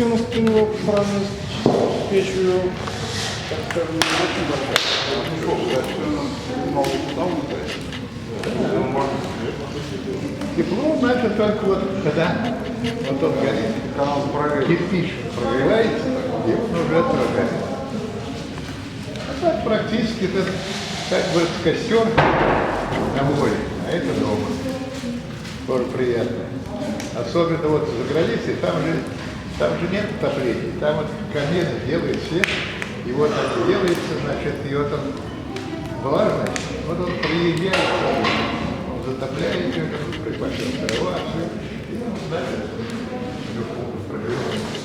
У нас у него сравнивать с печью, так скажем, очень большая. Тепло, значит, только вот когда вот он горит, кирпич прогревается, и он уже отражает. А так практически это, как бы, костер на море, а это дома. Тоже приятно. Особенно вот за границей, там же нет отопления, там вот камин делает свет, и вот это делается, значит, и вот он влажность, вот он приезжает, он затопляет, припасет дрова, все, и, значит, прогревает.